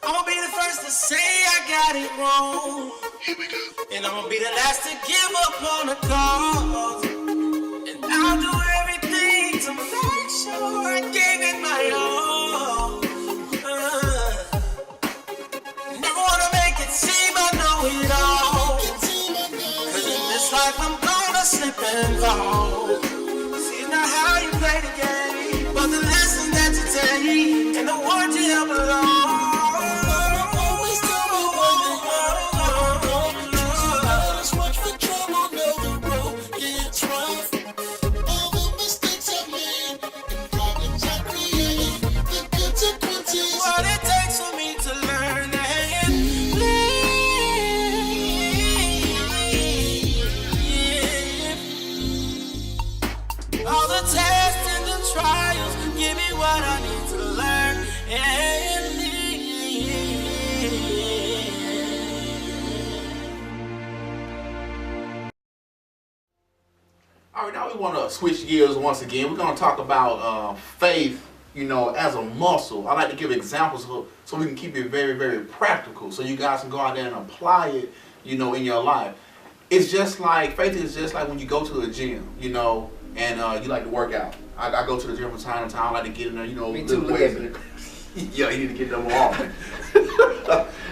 I'm gonna be the first to say I got it wrong. Here we go. And I'm gonna be the last to give up on the cause. And I'll do everything to make sure I gave it my all. Never wanna make it seem I know it all. Cause in this life I'm gonna slip and fall. See, it's not how you play the game, but the lesson that you take and the words you help along. All right, now we want to switch gears once again. We're going to talk about faith, as a muscle. I like to give examples so we can keep it very, very practical so you guys can go out there and apply it, in your life. It's just like, faith is just like when you go to the gym, and you like to work out. I go to the gym from time to time. I like to get in there, Me too, lift weights. Yeah, you need to get them often.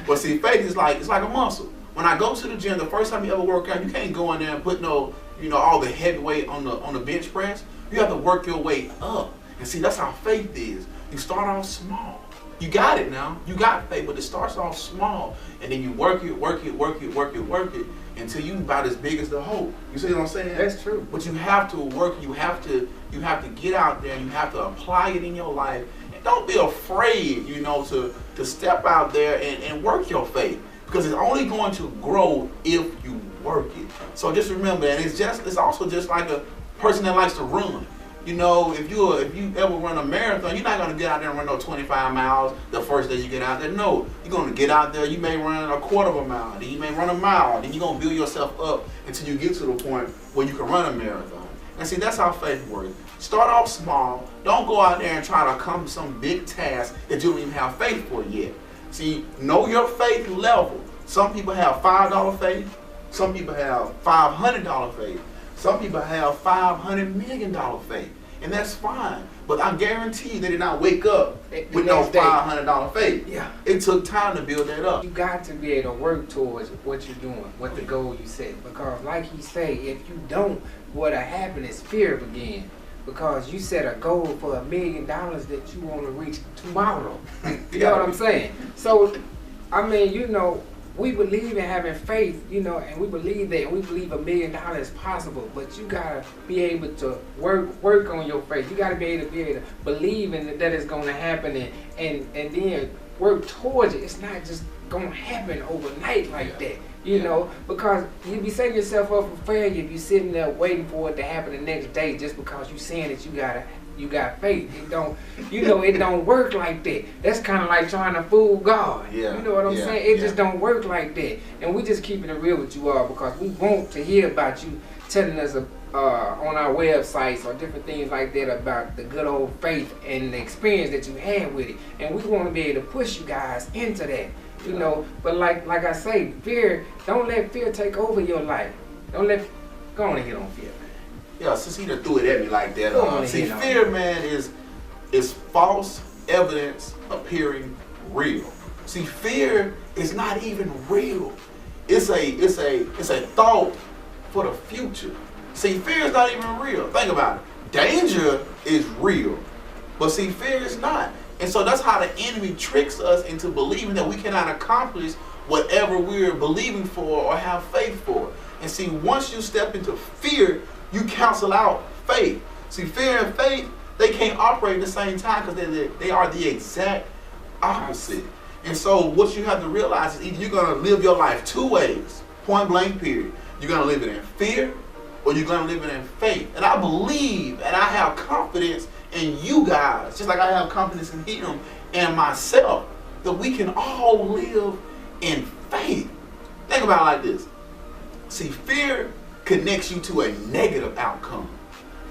But see, faith is like, it's like a muscle. When I go to the gym, the first time you ever work out, you can't go in there and put all the heavy weight on the bench press. You have to work your way up. And see, that's how faith is. You start off small. You got it now. You got faith, but it starts off small. And then you work it until you about as big as the hope. You see what I'm saying? That's true. But you have to work, you have to get out there and you have to apply it in your life. And don't be afraid, to step out there and work your faith. Because it's only going to grow if you work it. So just remember, and it's also just like a person that likes to run. If you ever run a marathon, you're not going to get out there and run no 25 miles the first day you get out there. No, you're going to get out there, you may run a quarter of a mile, then you may run a mile, then you're going to build yourself up until you get to the point where you can run a marathon. And see, that's how faith works. Start off small. Don't go out there and try to accomplish some big task that you don't even have faith for yet. See, know your faith level. Some people have $5 faith. Some people have $500 faith. Some people have $500 million faith. And that's fine. But I guarantee you they did not wake up with no $500 faith. Yeah. It took time to build that up. You got to be able to work towards what you're doing, what the goal you set. Because like he say, if you don't, what'll happen is fear begin. Because you set a goal for $1 million that you want to reach tomorrow. You know what I'm saying? So, we believe in having faith, and we believe that, and we believe $1 million is possible. But you gotta be able to work on your faith. You gotta be able to believe in that it's gonna happen, and then work towards it. It's not just gonna happen overnight like that. Because you be setting yourself up for failure if you're sitting there waiting for it to happen the next day just because you're saying that you got faith. It don't, it don't work like that. That's kind of like trying to fool God. Yeah. You know what I'm saying? It just don't work like that. And we just keeping it real with you all because we want to hear about you telling us on our websites or different things like that about the good old faith and the experience that you had with it. And we want to be able to push you guys into that. But like I say, fear, don't let fear take over your life. Go on and hit on fear, man. Yeah, since he done threw it at me like that. See, fear, man, is false evidence appearing real. See, fear is not even real. It's a thought for the future. See, fear is not even real. Think about it. Danger is real, but see, fear is not. And so that's how the enemy tricks us into believing that we cannot accomplish whatever we're believing for or have faith for. And see, once you step into fear, you cancel out faith. See, fear and faith, they can't operate at the same time because they are the exact opposite. And so what you have to realize is either you're going to live your life two ways, point blank period. You're going to live it in fear or you're going to live it in faith. And I believe and I have confidence in you guys, just like I have confidence in him and myself, that we can all live in faith. Think about it like this. See, fear connects you to a negative outcome.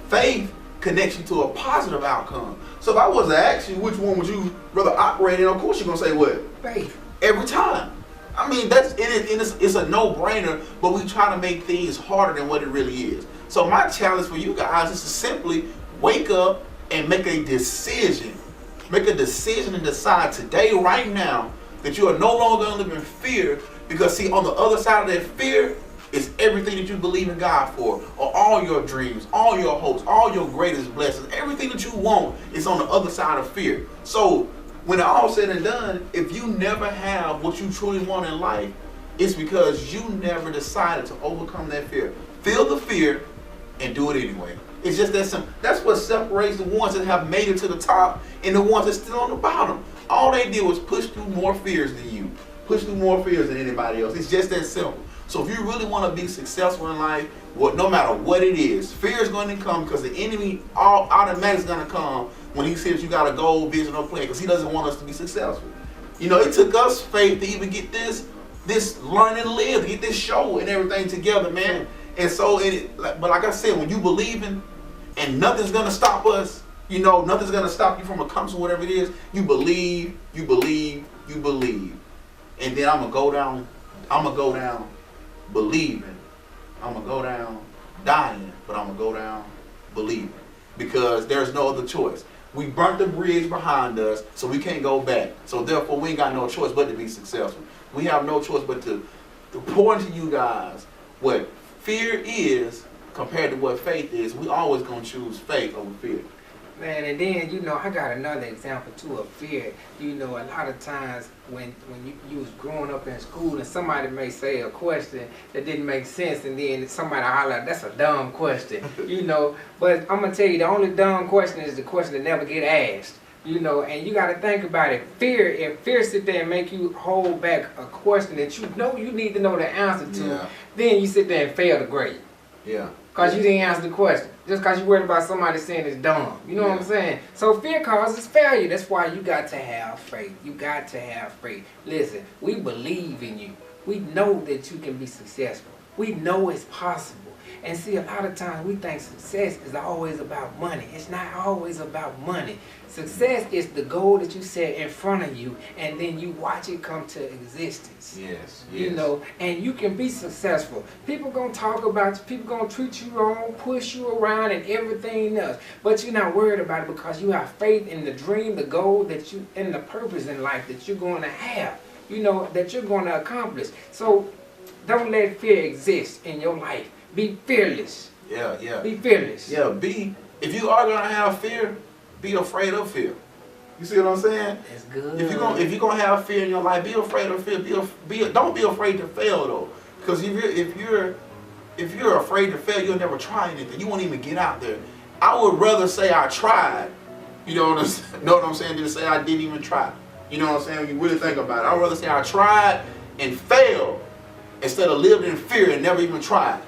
Faith connects you to a positive outcome. So if I was to ask you which one would you rather operate in, of course you're gonna say what? Faith. Every time. I mean, it's a no-brainer, but we try to make things harder than what it really is. So my challenge for you guys is to simply wake up and make a decision. Make a decision and decide today, right now, that you are no longer going to live in fear. Because see, on the other side of that fear is everything that you believe in God for, or all your dreams, all your hopes, all your greatest blessings, everything that you want is on the other side of fear. So when it all said and done, if you never have what you truly want in life, it's because you never decided to overcome that fear. Feel the fear and do it anyway. It's just that simple. That's what separates the ones that have made it to the top and the ones that are still on the bottom. All they did was push through more fears than you. Push through more fears than anybody else. It's just that simple. So if you really want to be successful in life, no matter what it is, fear is going to come because the enemy automatically is going to come when he sees you got a goal, vision, or plan, because he doesn't want us to be successful. You know, it took us faith to even get this learn and live, get this show and everything together, man. And so, but like I said, when you believe in, and nothing's going to stop us, you know, nothing's going to stop you from accomplishing whatever it is, you believe, you believe, you believe. And then I'm going to go down believing. I'm going to go down dying, but I'm going to go down believing. Because there's no other choice. We burnt the bridge behind us, so we can't go back. So therefore, we ain't got no choice but to be successful. We have no choice but to pour into you guys what fear is compared to what faith is. We always going to choose faith over fear. Man, and then, you know, I got another example too of fear. You know, a lot of times when you was growing up in school and somebody may say a question that didn't make sense, and then somebody holler, that's a dumb question, you know. But I'm going to tell you, the only dumb question is the question that never get asked, you know. And you got to think about it. If fear sit there and make you hold back a question that you know you need to know the answer to, then you sit there and fail the grade. Yeah. Because you didn't answer the question. Just because you worried about somebody saying it's dumb. You know what I'm saying? So fear causes failure. That's why you got to have faith. You got to have faith. Listen, we believe in you. We know that you can be successful. We know it's possible. And see, a lot of times we think success is always about money. It's not always about money. Success is the goal that you set in front of you, and then you watch it come to existence. Yes. You know, and you can be successful. People gonna talk about you, people gonna treat you wrong, push you around and everything else. But you're not worried about it because you have faith in the dream, the goal that you, and the purpose in life that you're gonna have, you know, that you're gonna accomplish. So don't let fear exist in your life. Be fearless. Yeah. Be fearless. Yeah, if you are gonna have fear, be afraid of fear. You see what I'm saying? That's good. If you're gonna have fear in your life, be afraid of fear. Don't be afraid to fail though, because if you're afraid to fail, you'll never try anything. You won't even get out there. I would rather say I tried. You know what I'm saying? Than to say I didn't even try. You know what I'm saying? When you really think about it, I'd rather say I tried and failed instead of lived in fear and never even tried.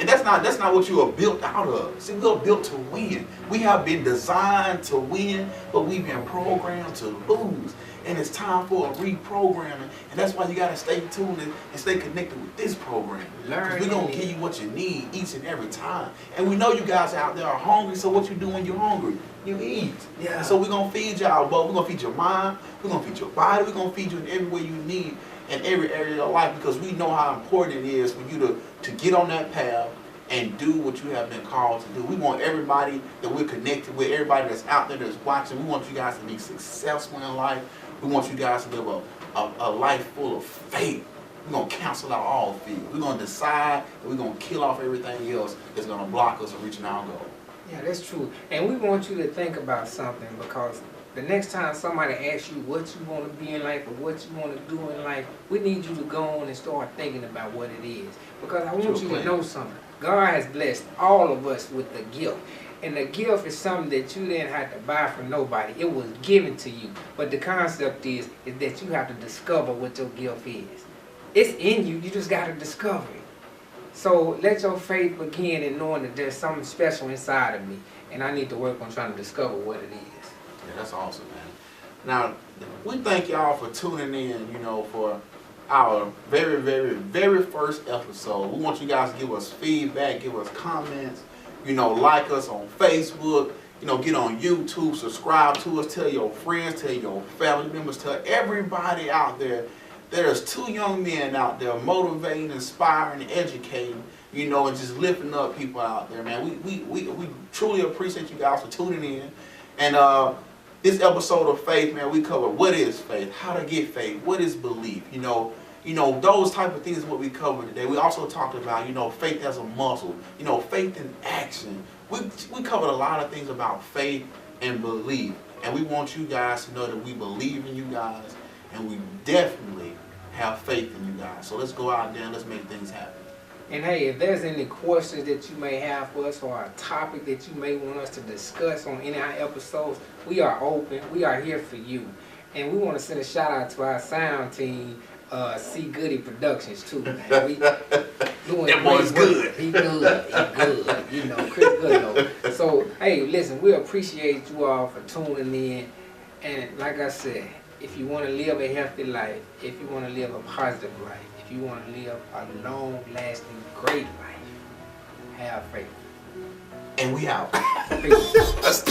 And that's not what you are built out of. See, we are built to win. We have been designed to win, but we've been programmed to lose. And it's time for a reprogramming. And that's why you got to stay tuned and stay connected with this program. Because we're going to give you what you need each and every time. And we know you guys out there are hungry, so what you do when you're hungry? You eat. Yeah. And so we're going to feed y'all, but we're going to feed your mind, we're going to feed your body, we're going to feed you in every way you need in every area of your life, because we know how important it is for you to get on that path and do what you have been called to do. We want everybody that we're connected with, everybody that's out there that's watching, we want you guys to be successful in life. We want you guys to live a life full of faith. We're going to cancel out all fear. We're going to decide that we're going to kill off everything else that's going to block us from reaching our goal. Yeah, that's true. And we want you to think about something, because the next time somebody asks you what you want to be in life or what you want to do in life, we need you to go on and start thinking about what it is. Because I want you to know something. God has blessed all of us with the gift. And the gift is something that you didn't have to buy from nobody. It was given to you. But the concept is that you have to discover what your gift is. It's in you. You just got to discover it. So let your faith begin in knowing that there's something special inside of me. And I need to work on trying to discover what it is. Yeah, that's awesome, man. Now, we thank y'all for tuning in, you know, for our very, very, very first episode. We want you guys to give us feedback, give us comments, Like us on Facebook. Get on YouTube, subscribe to us, tell your friends, tell your family members, tell everybody out there. There's 2 young men out there motivating, inspiring, educating, and just lifting up people out there, man. We truly appreciate you guys for tuning in. And this episode of Faith, man, we cover what is faith, how to get faith, what is belief, those type of things is what we covered today. We also talked about, faith as a muscle, faith in action. We covered a lot of things about faith and belief. And we want you guys to know that we believe in you guys, and we definitely have faith in you guys. So let's go out there and let's make things happen. And hey, if there's any questions that you may have for us or a topic that you may want us to discuss on any of our episodes, we are open. We are here for you. And we want to send a shout out to our sound team, C. Goody Productions too. Man. We doing that boy's good. He good. He good. Chris Good though. So hey, listen, we appreciate you all for tuning in. And like I said, if you want to live a healthy life, if you want to live a positive life, if you want to live a long-lasting, great life, have faith. And we out. Peace. That's